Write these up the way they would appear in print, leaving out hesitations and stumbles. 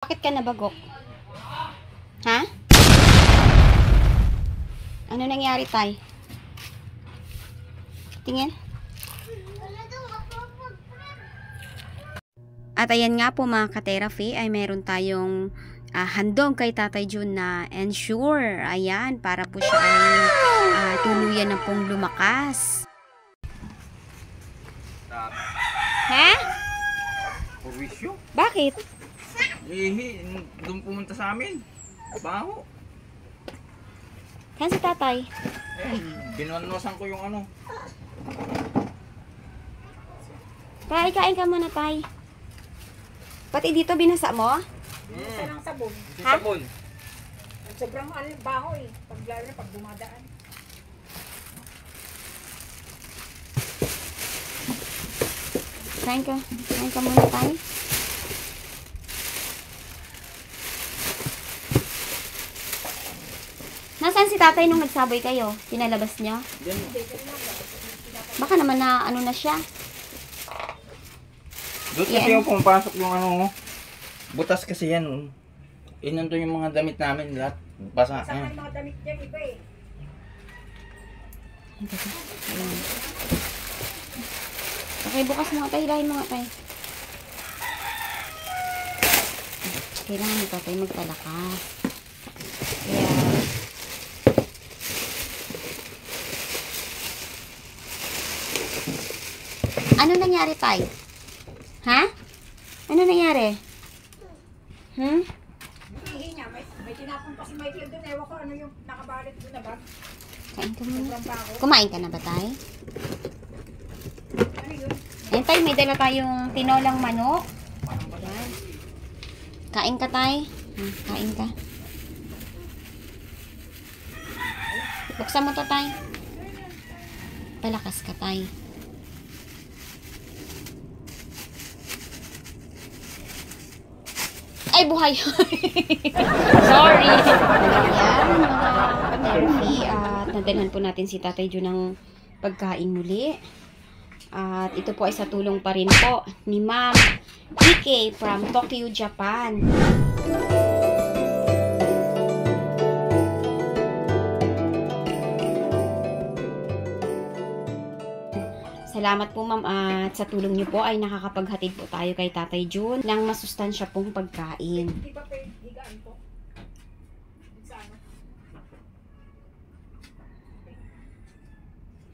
Bakit ka nabagok? Ha? Ano nangyari, Tay? Tingin. At ayan nga po mga ka-therapy, ay meron tayong handog kay Tatay Jun na Ensure. Ayan, para po siya ay tuluyan na pong lumakas. Ha? Purwisyo? Bakit? Doon pumunta sa amin. Baho. Saan si Tatay? Binwanwasan ko yung ano. Tay, kain ka muna, Tay. Pati dito binasa mo? Isa lang sabon. Ha? Sabon. Sobrang baho eh. Lalo na pag dumadaan. Kain ka. Kain ka muna, Tay. Nasaan si Tatay nung nagsabay kayo? Pinalabas niya? Diyan. Baka naman na ano na siya. Doon kasi yung pumapasok yung ano. Butas kasi yan. Inanto yung mga damit namin lahat. Basa. Saan yung mga damit dyan iba eh. Ayan. Okay, bukas mga Tay. Hilahin mga Tay. Kailangan ni Tatay magpalakas. Kaya... Ano nangyari, Tay? Ha? Ano nangyari? Hihi niya. May tinapon pa si Michael doon. Ewan ko ano yung nakabalit doon na ba? Kain ka muna. Sobrang baho. Kumain ka na ba, Tay? Ano yun? Ayan, Tay, may dala tayong tinolang manok. Ayan. Kain ka, Tay. Kain ka. Buksan mo to, Tay. Palakas ka, Tay. Ay, buhay. Sorry. Ayan, mga therapy. At nadalhan po natin si Tatay Jun ng pagkain muli. At ito po ay sa tulong pa rin po ni Ma'am PK from Tokyo, Japan. Salamat po, Ma'am, at sa tulong niyo po ay nakakapaghatid po tayo kay Tatay Jun ng masustansya pong pagkain. Di ba pwede higaan ko? Sana.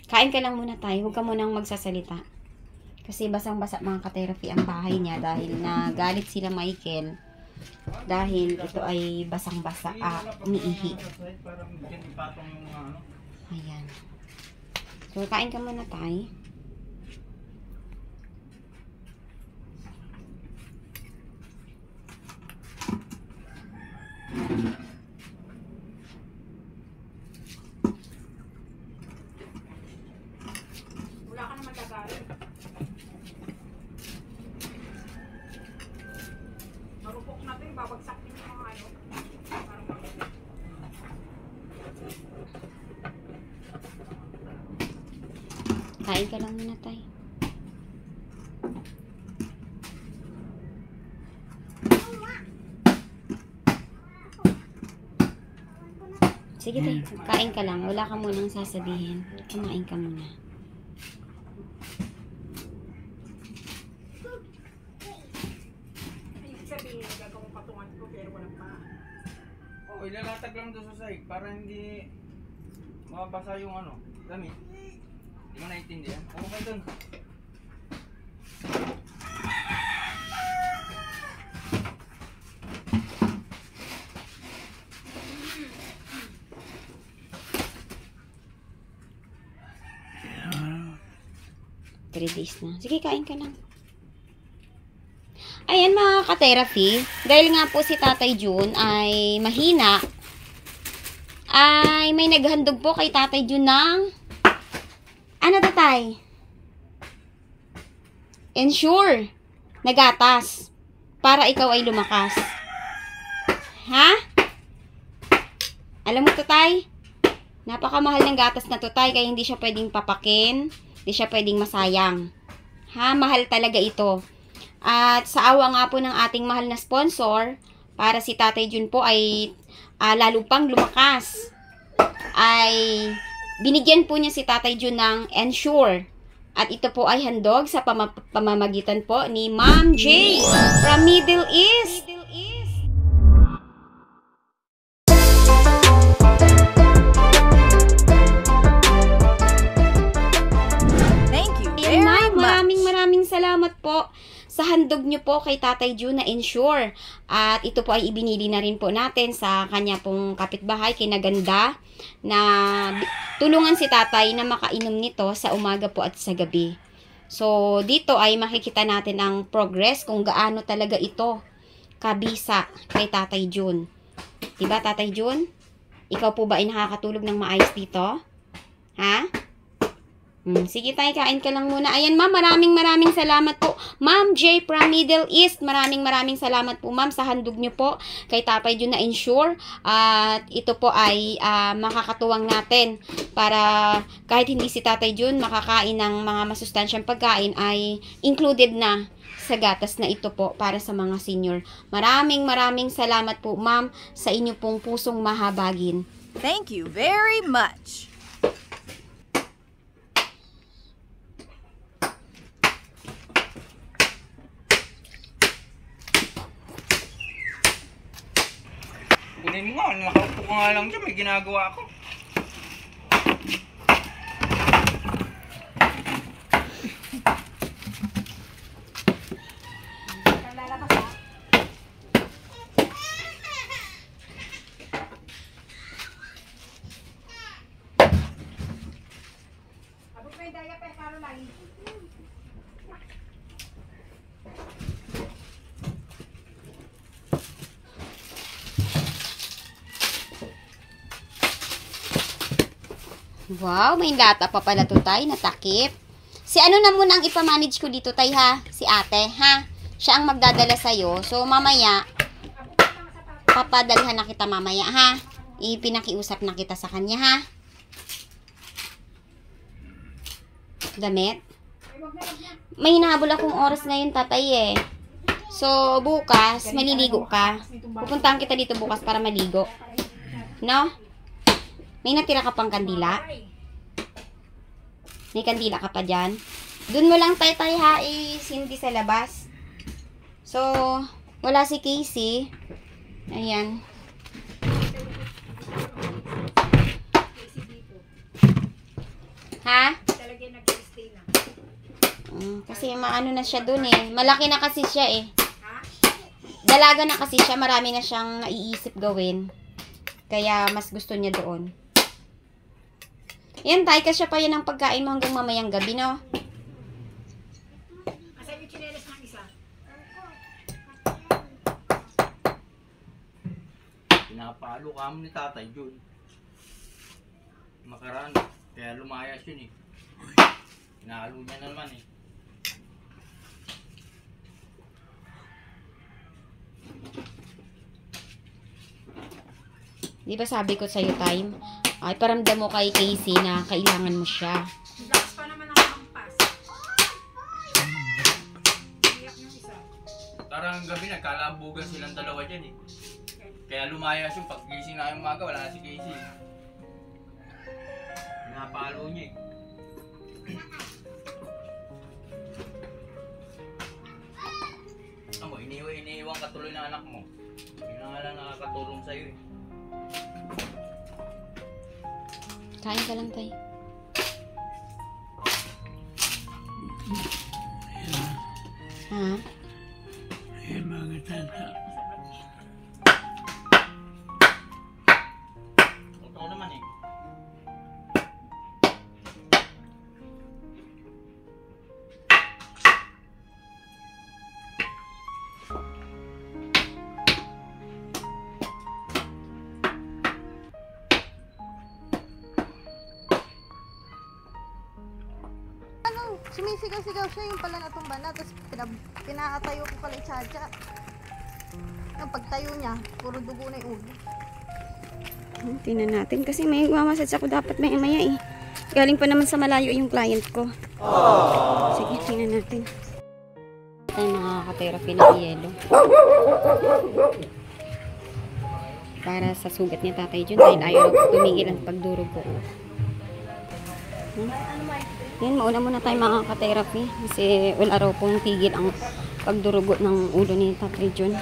Kain ka lang muna, Tay. Huwag ka munang magsasalita. Kasi basang-basa mga ka-therapy ang bahay niya dahil nagalit sila Michael. Dahil ito ay basang-basa, umiihi. Ayan. So, kain ka muna, Tay. Wala ka naman lagarin. Marupok na ito yung babagsak din yung mga ano. Kain ka lang muna, Tay. Sige, Tay. Kain ka lang. Wala ka munang sasabihin. Kumain ka muna. Ibig sabihin, gagawang patungan ko pero walang pa. Oh, ilalatag lang doon sa sahig para hindi mabasa yung ano, damit. Hindi mo naiintindihan. Ano ka doon? Three days na. Sige, kain ka lang. Ayan mga ka-therapy, dahil nga po si Tatay Jun ay mahina, ay may naghandog po kay Tatay Jun ng ano, Tatay? Ensure na gatas para ikaw ay lumakas. Ha? Alam mo, Tatay? Napakamahal ng gatas na, Tatay, kaya hindi siya pwedeng papakin, hindi siya pwedeng masayang. Ha? Mahal talaga ito. At sa awa nga po ng ating mahal na sponsor, para si Tatay Jun po ay lalo pang lumakas, ay binigyan po niya si Tatay Jun ng Ensure. At ito po ay handog sa pamamagitan po ni Ma'am J from Middle East. Thank you Ayan, Ma'am, maraming salamat po sa handog nyo po kay Tatay Jun na Ensure. At ito po ay ibinili na rin po natin sa kanya pong kapitbahay, kinaganda, na tulungan si Tatay na makainom nito sa umaga po at sa gabi. So, dito ay makikita natin ang progress kung gaano talaga ito kabisa kay Tatay Jun. Diba, Tatay Jun? Ikaw po ba ay nakakatulog ng maayos dito? Ha? Sige tayo, kain ka lang muna. Ayan, Ma'am, maraming salamat po. Ma'am J from Middle East, maraming salamat po, Ma'am, sa handog nyo po kay Tatay Jun na Ensure. At ito po ay makakatuwang natin para kahit hindi si Tatay Jun makakain ng mga masustansyang pagkain, ay included na sa gatas na ito po para sa mga senior. Maraming salamat po, Ma'am, sa inyo pong pusong mahabagin. Thank you very much. Kunin mo nga, nakaupo ka nga lang dyan, may ginagawa ako. Lalabas ha. Abot mo yung diaper, Caroline. Wow, may lata pa pala to, Tay, natakip. Si ano na muna ang ipamanage ko dito, Tay, ha? Si ate, ha? Siya ang magdadala sa'yo. So, mamaya, papadalhan na kita mamaya, ha? Ipinakiusap na kita sa kanya, ha? Damit? May hinahabol akong oras ngayon, Tatay, eh. So, bukas, maliligo ka. Pupuntahan kita dito bukas para maligo. No? May natira ka pang kandila? May kandila ka pa dyan? Doon mo lang Tay, ha, hindi sa labas. So, wala si Casey. Ayan. Ha? Talaga nag-stay na. Kasi maano na siya doon eh. Malaki na kasi siya eh. Ha? Dalaga na kasi siya. Marami na siyang naiisip gawin. Kaya mas gusto niya doon. Yan, Tay, kasya pa yan ang pagkain mo hanggang mamayang gabi, no? Asan yung chinelas ng isa? Pinapalo ka mo ni Tatay Jun. Makaraan, kaya lumayas yun eh. Pinalo niya na naman eh. Di ba sabi ko sa'yo, Time? Ay, paramdam mo kay Casey na kailangan mo siya. Lakas pa naman ang kampas. Iyak yung isa. Tarang gabi nagkalabugan silang dalawa dyan eh. Kaya lumayas yung paggising na yung umaga, wala na si Casey. Pinapalo niya eh. Amo, iniiwan ka tuloy ng anak mo. Yun na nga lang nakakatulong sa'yo eh. Kain ka lang, Tay. Ha? Totoo naman eh. Sumisigaw-sigaw siya yung pala natumba na, tapos pinakatayo ko pala i-charge. Ang pagtayo niya, puro dugo na yung ulo. Tingnan natin kasi may mamasage ako dapat maya eh. Galing pa naman sa malayo yung client ko. Sige, tingnan natin. Tayo makaka-therapy ng yelo. para sa sugat ni Tatay Jun dahil ayaw tumigil ang pagdurugo. Yan, mauna muna tayo mga ka-therapy kasi wala raw pong tigil ang pagdurugo ng ulo ni Tatay Jun.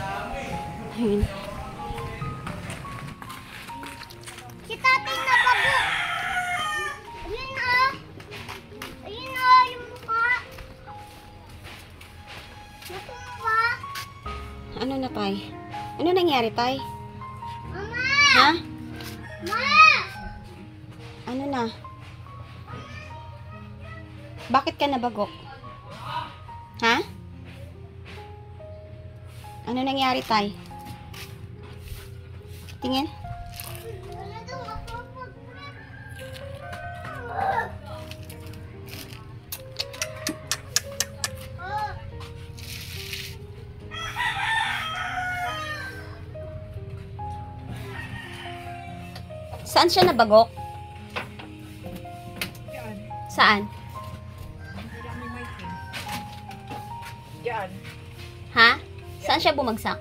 Ayun. Si tatay na bago. Ayun o. Ayun o, yung mukha. Natumba. Ano na, Tay? Ano nangyari, Tay? Mama! Ha? Ma! Ano na? Bakit ka nabagok? Ha? Ano nangyari, Tay? Tingin. Wala daw ako. Saan siya nabagok? Diyan. Saan? Hindi lang ni Mikey. Diyan. Ha? Saan siya bumagsak?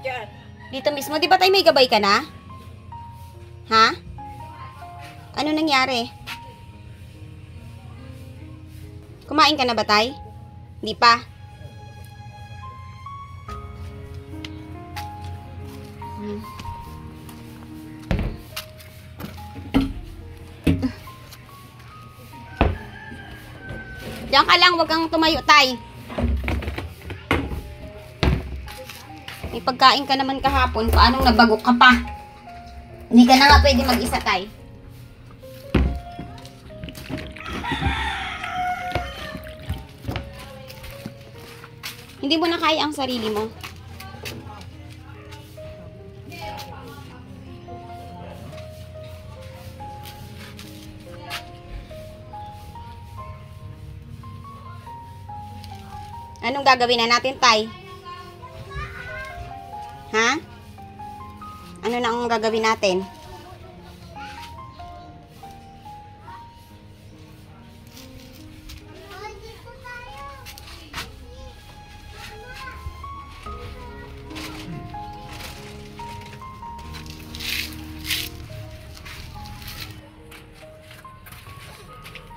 Diyan. Dito mismo. Di ba tayo may gabay ka na? Ha? Ano nangyari? Kumain ka na ba, Tay? Di pa? Hmm. Diyan ka lang, wag kang tumayo, Tay. May pagkain ka naman kahapon, paanong nabagok ka pa? Hindi ka na nga pwede mag-isa, Tay. Hindi mo na kaya ang sarili mo. Anong gagawin na natin, Tay? Ha? Ano na ang gagawin natin? Dito tayo.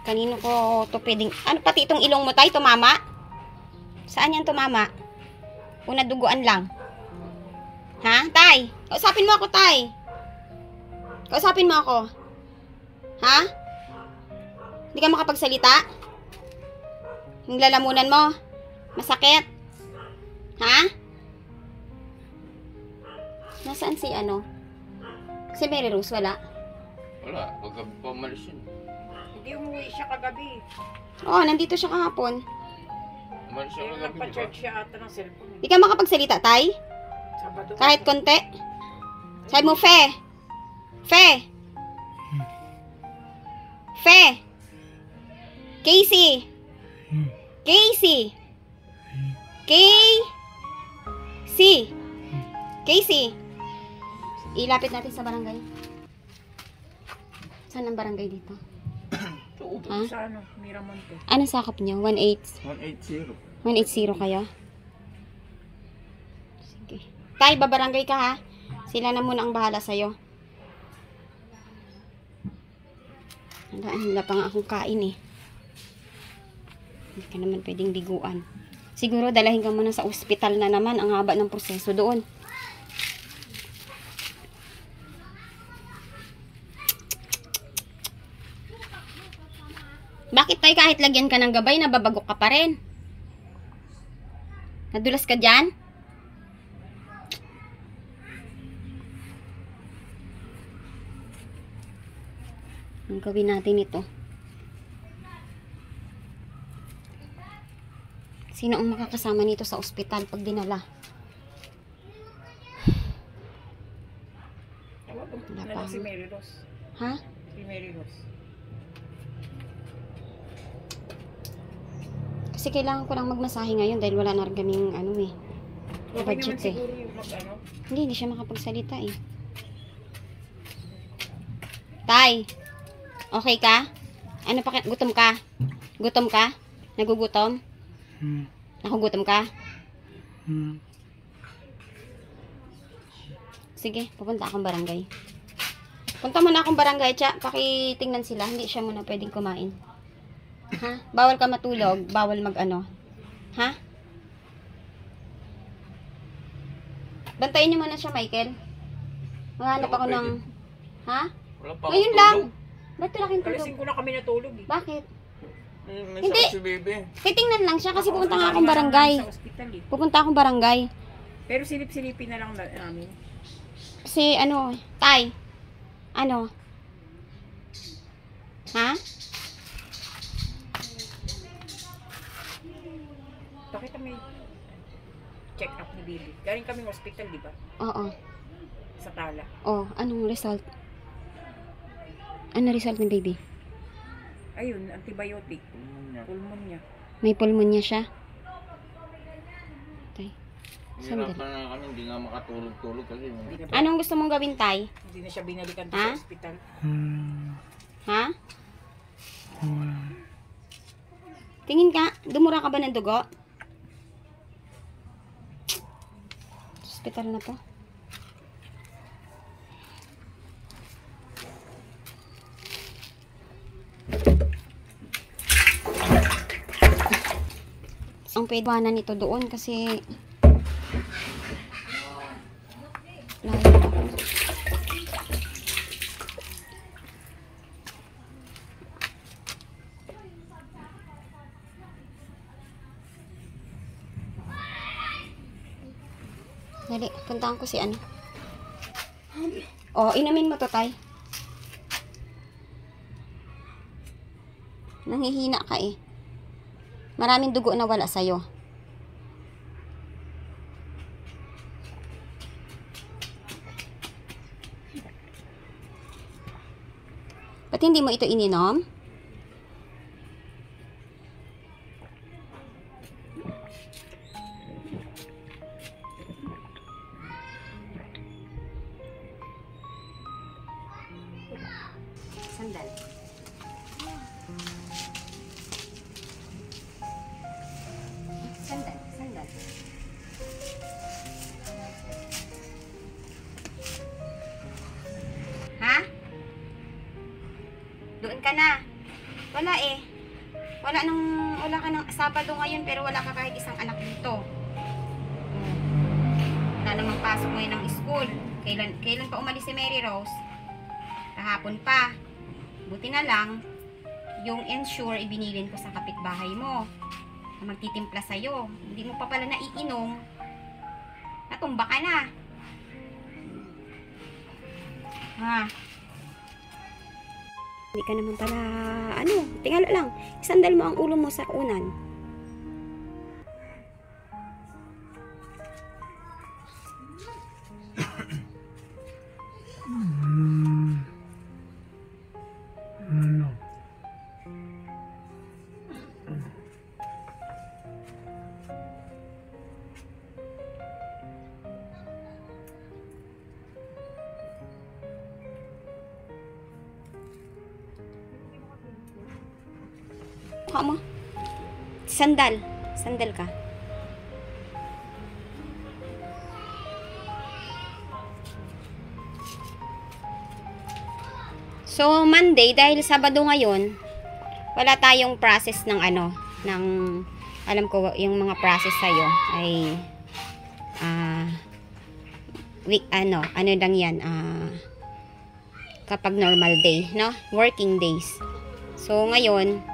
Kanino ko to pwedeng... Ano pati itong ilong mo, Tay? Tumama? Saan yan tumama? Una duguan lang. Ha? Tay? Kausapin mo ako, Tay. Kausapin mo ako. Ha? Hindi ka makapagsalita? Yung lalamunan mo? Masakit? Ha? Nasaan si ano? Si Mary Rose, wala? Wala, wag ka pumalis yun. Hindi umuwi siya kagabi. Oo, nandito siya kahapon. Umalis siya Kaya kagabi, di ba? nagpa-charge siya ata ng cellphone. Hindi ka makapagsalita, Tay? Sabado. Kahit konti? Sabi mo, Fe! Fe! Fe! Casey! Casey! Casey! Casey! Ilapit natin sa barangay. Saan ang barangay dito? Ha? Sa ano, Miramonte. Anong sakop niyo? 18? 180. 180 kayo? Sige. Tay, babarangay ka ha. Sila na muna ang bahala sa'yo. Wala pa nga akong kain eh. Hindi ka naman pwedeng liguan. Siguro dalahin ka muna sa ospital na naman. Ang haba ng proseso doon. Bakit tayo kahit lagyan ka ng gabay, nababagok ka pa rin? Nadulas ka dyan? Ang gawin natin ito. Sino ang makakasama nito sa ospital pag dinala? Wala pa. Si Mary Rose. Ha? Si Mary Rose. Kasi kailangan ko lang magmasahe ngayon dahil wala na rin kaming ano eh. Okay Budget naman eh. siguro yung mag-ano. Hindi siya makapagsalita eh. Tay, okay ka? Ano pa, gutom ka? Gutom ka? Nagugutom? Nakugutom ka? Sige, pupunta akong barangay. Punta muna akong barangay, Cha. Pakitingnan sila. Hindi siya muna pwedeng kumain. Ha? Bawal ka matulog. Bawal mag-ano. Ha? Bantayin niyo muna siya, Michael. Maghanap ako ng... Ha? Wala pa Ngayon lang. Ba't wala kang tulog? Kalising ko na kami natulog eh. Bakit? May Hindi. sakit si baby. Titingnan lang siya kasi pupunta nga akong barangay. Sa ospital eh. Pupunta akong barangay. Pero silip-silipin na lang namin. Si ano, Tay. Ano? Ha? Bakit may check up ni baby? Galing kaming hospital, di ba? Oo. Sa Tala. Oh, anong result? Ano result ng baby? Ayun, antibiotic. Pulmonya. May pulmonya siya. Tay. Sandali. Hirapan na kami, hindi nga makatulog-tulog kasi. Hindi na, Anong gusto mong gawin, Tay? hindi na siya binalikan Ha? sa ospital. Ha? Tingin ka, dumura ka ba ng dugo? Hospital na to. Ang pwedwanan nito doon kasi layo ako. Dali, puntahan ko si ano. Oh, inumin mo to, Tay. Nanghihina ka eh. Maraming dugo na wala sa'yo. Ba't hindi mo ito ininom? Sandali. Sandali. Ha? Doon ka na. Wala eh. Wala ka ng Sabado ngayon pero wala ka kahit isang anak dito. Wala namang pasok ngayon ng school. Kailan pa umalis si Mary Rose? Kahapon pa. Buti na lang, yung Ensure ibinilin ko sa kapitbahay mo. Na magtitimpla sa'yo. Hindi mo pa pala naiinom. Natumba ka na. Ha? Hindi ka naman pala, tingala lang. Isandal mo ang ulo mo sa unan. Mukha mo. Sandal. Sandal ka. So, Monday, dahil Sabado ngayon, wala tayong process ng alam ko, yung mga process sa'yo ay, lang yan, kapag normal day, no? Working days. So, ngayon,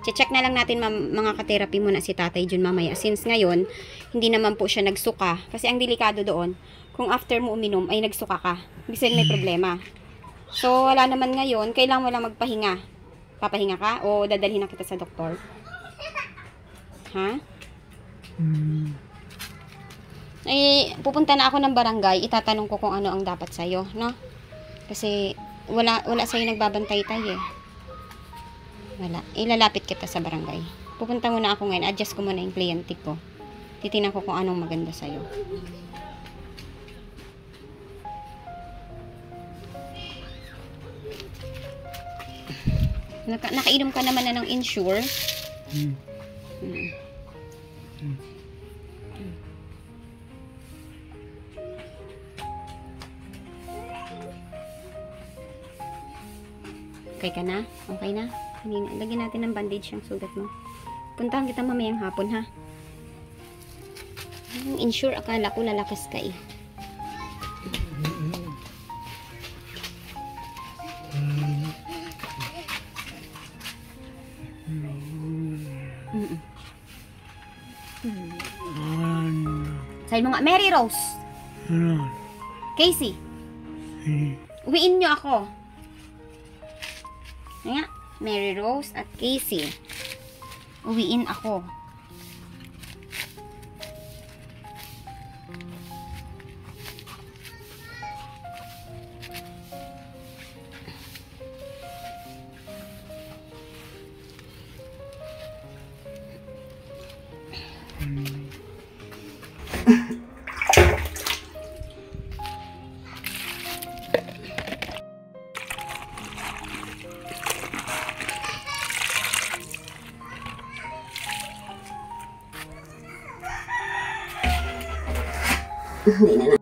check na lang natin mga ka-therapy muna si Tatay Jun mamaya. Since ngayon, hindi naman po siya nagsuka. Kasi ang delikado doon, kung after mo uminom ay nagsuka ka, ibig sabihin may problema. So, wala naman ngayon, kailangan mo lang magpahinga. Papahinga ka o dadalhin na kita sa doktor? Ha? Ay, pupunta na ako ng barangay, itatanong ko kung ano ang dapat sa'yo, no? Kasi, wala sa'yo nagbabantay tayo eh. Wala. Ilalapit kita sa barangay. Pupunta muna ako ngayon. Adjust ko muna yung kliyente ko. Titingnan ko kung anong maganda sa'yo. Nakainom ka naman na ng Ensure. Okay ka na? Okay na? Lagyan natin ng bandage yung sugat mo. Puntahan kita mamayang hapon, ha? Insure, akala ko lalakas ka eh. Sabi mo nga, Mary Rose. Casey. Uwiin nyo ako. Nga, Mary Rose at Casey. Uwiin ako. Hindi na.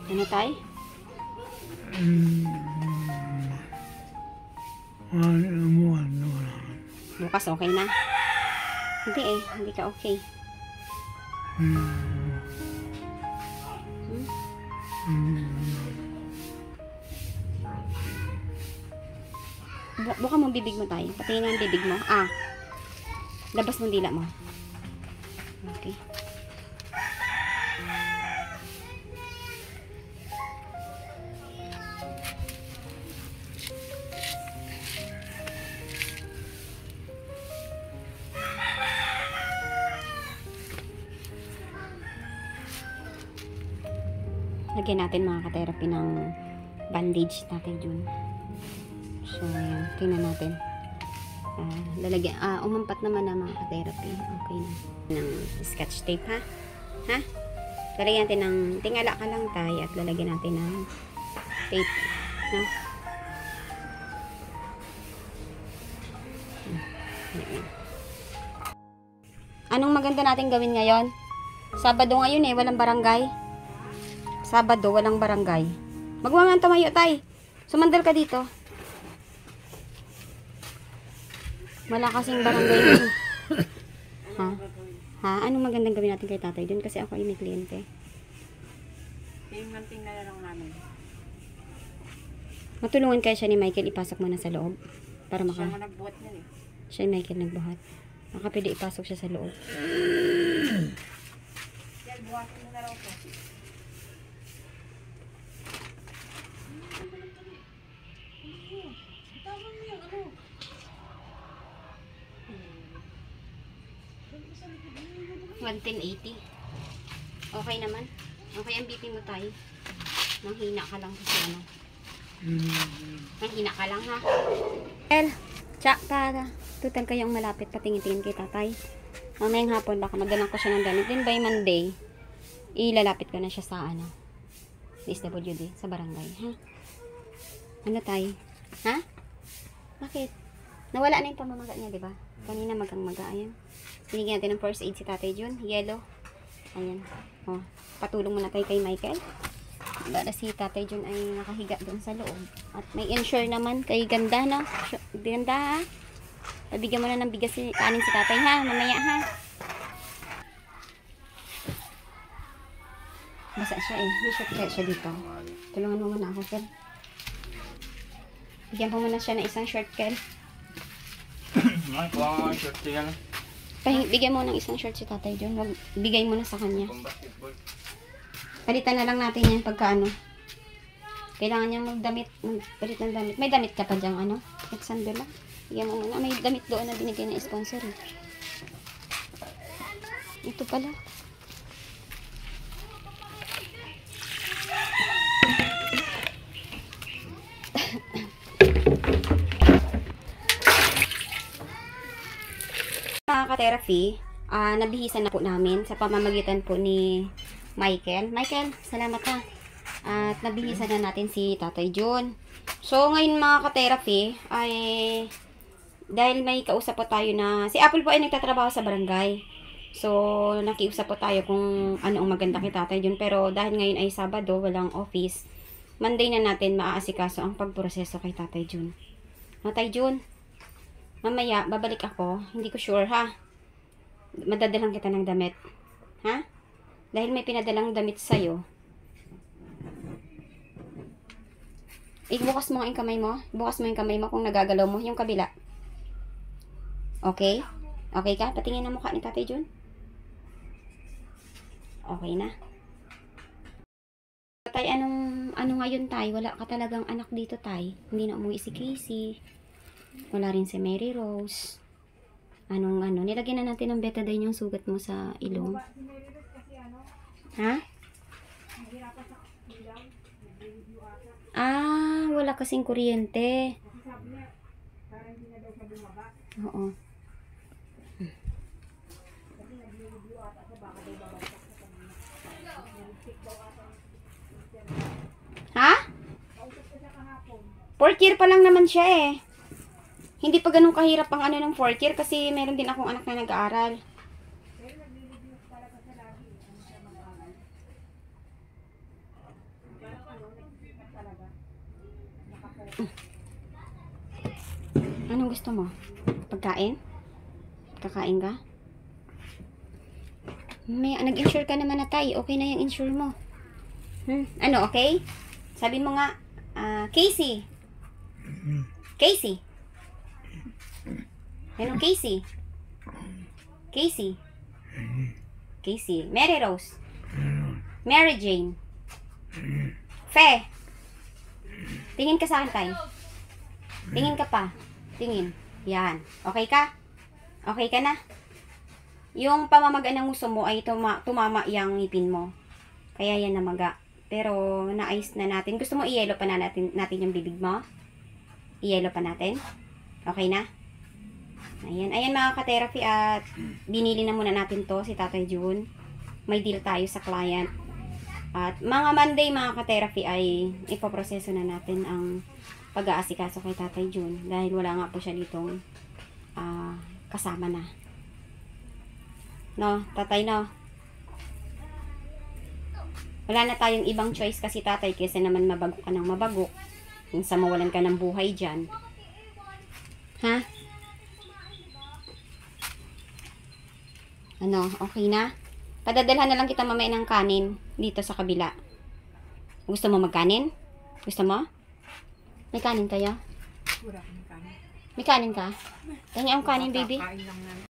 Ano tayo? Bukas okay na? Hindi eh, hindi ka okay. Buka mo bibig mo tayo. Patingin nga ang bibig mo. Labas mo dila mo. Okay. Lagyan natin mga ka-therapy ng bandage natin dun. So, ayan. Tingnan natin. Umampat naman na mga ka-therapy. Okay na. Ng scotch tape, ha? Ha? Lalagyan natin ng tingala ka lang tayo at lalagyan natin ng tape. No? Anong maganda natin gawin ngayon? Sabado ngayon eh, walang barangay. Sabado, walang barangay. Magwangan tumayo, tay. Sumandal ka dito. Wala kasing barangay dun. Ha? Ha? Anong magandang gawin natin kay tatay dun? Kasi ako ay may kliyente. Tingnan na lang namin. Matulungan kaya siya ni Michael, ipasok mo na sa loob. Para maka... Siya nagbuhat niyan eh. Siya ni Michael nagbuhat. Baka pwede ipasok siya sa loob. Yan, buhatin mo na raw po. Okay naman. Okay ang BP mo tayo. Manghina ka lang kasi ano. Manghina ka lang ha. El, tsak para. Tutal kayong malapit patingin-tingin kay tatay. Mamayang hapon baka madalang ko siya ng damit. Then by Monday, ilalapit ko na siya sa ano. Sa SWD, sa barangay. Ha? Ano tayo? Ha? Bakit? Nawala na yung pamamaga niya, di ba? Kanina magang-maga. Ayan. Binigyan natin ng first aid si Tatay Jun. Yellow. Ayan. Oh, patulong muna tayo kay Michael. Para si Tatay Jun ay nakahiga doon sa loob. At may insure naman kay Ganda, no? Ganda, ha? Pabigyan mo na ng bigas kanin si Tatay, ha? Mamaya, ha? Basa siya, eh. May shot kaya siya dito. Tulungan mo muna ako, Kel. Bigyan po muna siya ng isang short, Kel. Kuha short siya na. Bigyan mo ng isang short si Tatay Jun. Wag, bigay mo na sa kanya. Pang basketball. Palitan na lang natin yan pagka ano. Kailangan niya magdamit. Magpalit ng damit. May damit ka pa dyan, ano? Alexander lang. Bigyan mo muna. May damit doon na binigay ng sponsor. Eh. Ito pala. Mga ka-therapy, nabihisan na po namin sa pamamagitan po ni Michael. Michael, salamat ha. At nabihisan na natin si Tatay Jun. So, ngayon mga ka-therapy, ay dahil may kausap po tayo na, si Apple po ay nagtatrabaho sa barangay. So, nakiusap po tayo kung ano ang maganda kay Tatay Jun. Pero dahil ngayon ay Sabado, walang office, Monday na natin maaasikaso ang pagproseso kay Tatay Jun. Tay Jun, mamaya, babalik ako. Hindi ko sure, ha? Madadalang kita ng damit. Ha? Dahil may pinadalang damit sa'yo. Bukas mo ang kamay mo. Bukas mo yung kamay mo kung nagagalaw mo. Yung kabila. Okay? Okay ka? Patingin ang mukha ni Tatay Jun. Okay na. Tay, ano ngayon, Tay? Wala ka talagang anak dito, Tay. Hindi na umuwi si Casey. Wala rin si Mary Rose. Nilagyan na natin ng betadine yung sugat mo sa ilong. Ha? Wala kasing kuryente. Oo. Ha? 4th year pa lang naman siya eh. Hindi pa ganun kahirap ang ng 4th year kasi meron din akong anak na nag-aaral. Anong gusto mo? Pagkain? Kakain ka? Nag-insure ka naman na, Tay. Okay na yung insure mo. Okay? Sabi mo nga, Casey. Casey. Casey. Casey. Casey. Mary Rose. Mary Jane. Fe. Tingin ka sa akin, Tay. Tingin ka pa. Tingin. Yan. Okay ka? Okay ka na? Yung pamamaga ng nguso mo ay tumama yung ngipin mo. Kaya yan namaga. Pero naayos na natin. Gusto mo i-yellow pa na natin yung bibig mo? I-yellow pa natin? Okay na? Ayan. Ayan mga ka-therapy at binili na muna natin to si Tatay Jun. May deal tayo sa client. At mga Monday mga ka-therapy ay ipoproseso na natin ang pag-aasikaso kay Tatay Jun. Dahil wala nga po siya ditong kasama na. No, Tatay, no? Wala na tayong ibang choice kasi, Tatay, kasi naman mabagok ka ng mabagok. Yung sa mawalan ka ng buhay dyan. Ha? Okay na? Padadalhan na lang kita mamaya ng kanin dito sa kabila. Gusto mo magkanin? Gusto mo? May kanin kayo? Wala kang kanin. May kanin ka? Kanya ang kanin, baby. Kain lang namin.